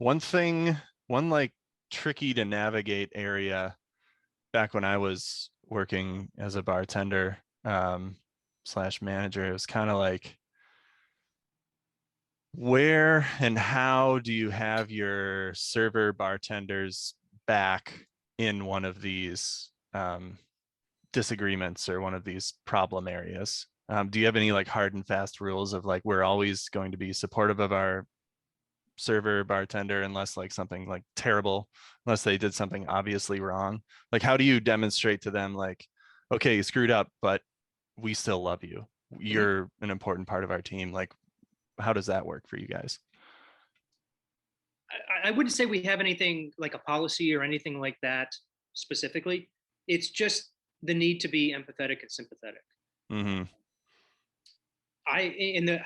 One thing, one like tricky to navigate area back when I was working as a bartender slash manager, it was kind of like, where and how do you have your server bartenders back in one of these disagreements or one of these problem areas? Do you have any like hard and fast rules of like, we're always going to be supportive of our server bartender unless like something like terrible, unless they did something obviously wrong? Like, how do you demonstrate to them like, okay, you screwed up, but we still love you, Mhm. you're an important part of our team? Like, how does that work for you guys? I wouldn't say we have anything like a policy or anything like that specifically. It's just the need to be empathetic and sympathetic. Mm-hmm. I in the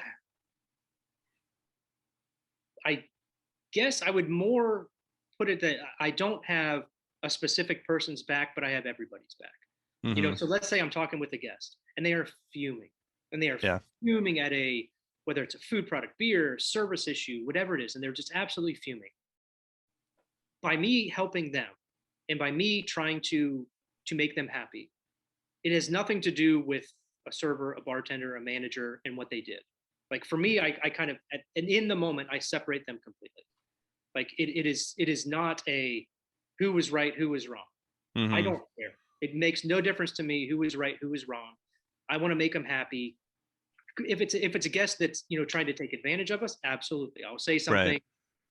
I guess I would more put it that I don't have a specific person's back, but I have everybody's back. Mm-hmm. So let's say I'm talking with a guest and they are fuming and they are Yeah. fuming at whether it's a food product, beer, service issue, whatever it is, and they're just absolutely fuming. By me helping them and by me trying to make them happy, it has nothing to do with a server, a bartender, a manager, and what they did. Like for me, I kind of and in the moment I separate them completely. Like it is not a who was right, who was wrong. I Mm-hmm. don't care. It makes no difference to me who was right, who was wrong. I want to make them happy. If it's a guest that's trying to take advantage of us, absolutely, I'll say Right. something.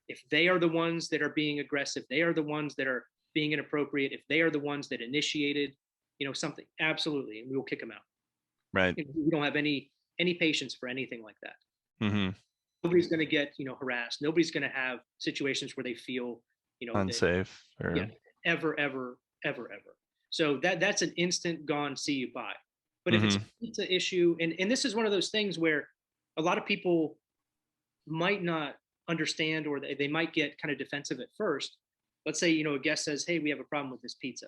If they are the ones that are being aggressive, they are the ones that are being inappropriate. If they are the ones that initiated, something, absolutely, and we will kick them out. Right. We don't have any patience for anything like that. Mm-hmm. Nobody's going to get harassed. Nobody's going to have situations where they feel that, Unsafe yeah, or ever. So that's an instant gone, see you, bye. But if it's a mm-hmm. pizza issue, and this is one of those things where a lot of people might not understand, or they might get kind of defensive at first. Let's say a guest says, hey, we have a problem with this pizza.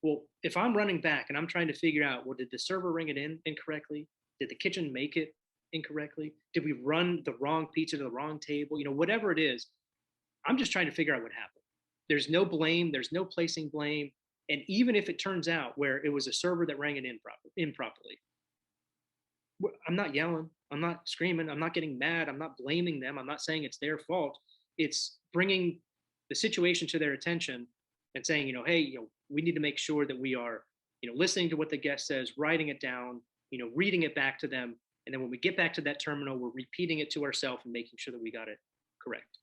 Well, if I'm running back and I'm trying to figure out, well, did the server ring it in incorrectly? Did the kitchen make it incorrectly? Did we run the wrong pizza to the wrong table? Whatever it is, I'm just trying to figure out what happened. There's no blame, there's no placing blame. And even if it turns out where it was a server that rang it improperly, I'm not yelling, I'm not screaming, I'm not getting mad, I'm not blaming them, I'm not saying it's their fault. It's bringing the situation to their attention and saying, hey, we need to make sure that we are, listening to what the guest says, writing it down, reading it back to them. And then when we get back to that terminal, we're repeating it to ourselves and making sure that we got it correct.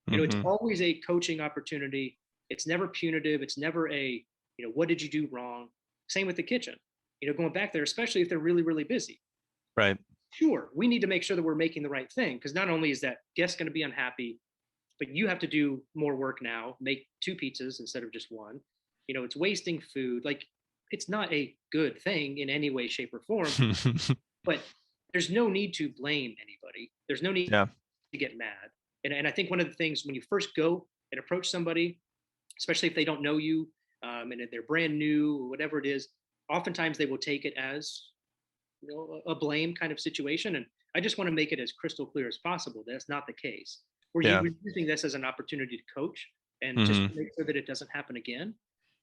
It's Mm-hmm. always a coaching opportunity. It's never punitive. It's never what did you do wrong? Same with the kitchen. Going back there, especially if they're really, really busy. Right. Sure, we need to make sure that we're making the right thing, because not only is that guest going to be unhappy, but you have to do more work now, make two pizzas instead of just one. It's wasting food. Like, it's not a good thing in any way, shape, or form, but there's no need to blame anybody. There's no need Yeah. to get mad. And I think one of the things when you first go and approach somebody, especially if they don't know you, and if they're brand new or whatever it is, oftentimes they will take it as a blame kind of situation. And I just want to make it as crystal clear as possible. That's not the case. Yeah. We're using this as an opportunity to coach and just Mm-hmm. make sure that it doesn't happen again.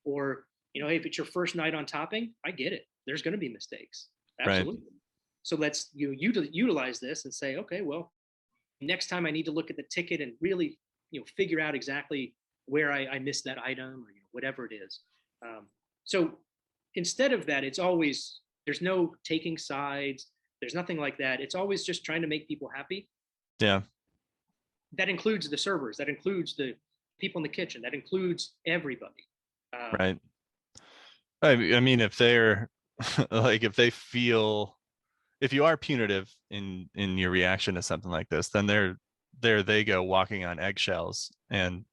Or, hey, if it's your first night on topping, I get it. There's going to be mistakes. Right. Absolutely. So let's utilize this and say, okay, well, next time I need to look at the ticket and really, figure out exactly where I missed that item, or whatever it is. Um, so instead of that, it's always, there's no taking sides. There's nothing like that. It's always just trying to make people happy. Yeah. That includes the servers. That includes the people in the kitchen. That includes everybody. Um, Right. I mean, if they're like, if they feel, if you are punitive in your reaction to something like this, then there they go walking on eggshells and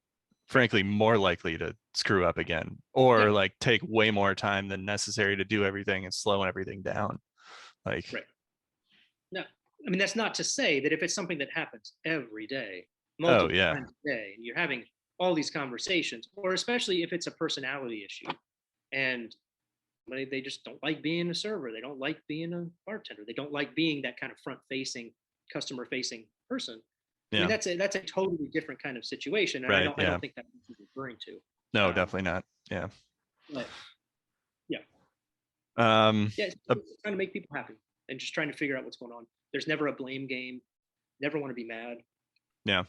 frankly more likely to screw up again, yeah, or like take way more time than necessary to do everything and slowing everything down. Like, right. No, I mean, that's not to say that if it's something that happens every day, oh multiple yeah. times a day, and you're having all these conversations, or especially if it's a personality issue and they just don't like being a server, they don't like being a bartender, they don't like being that kind of front facing, customer facing person, I mean, Yeah. that's a totally different kind of situation, and Right. I Yeah. don't think that's what he's referring to. No, Um, definitely not. Yeah. but yeah, Um, yeah, it's uh, trying to make people happy and just trying to figure out what's going on. There's never a blame game. Never want to be mad. yeah.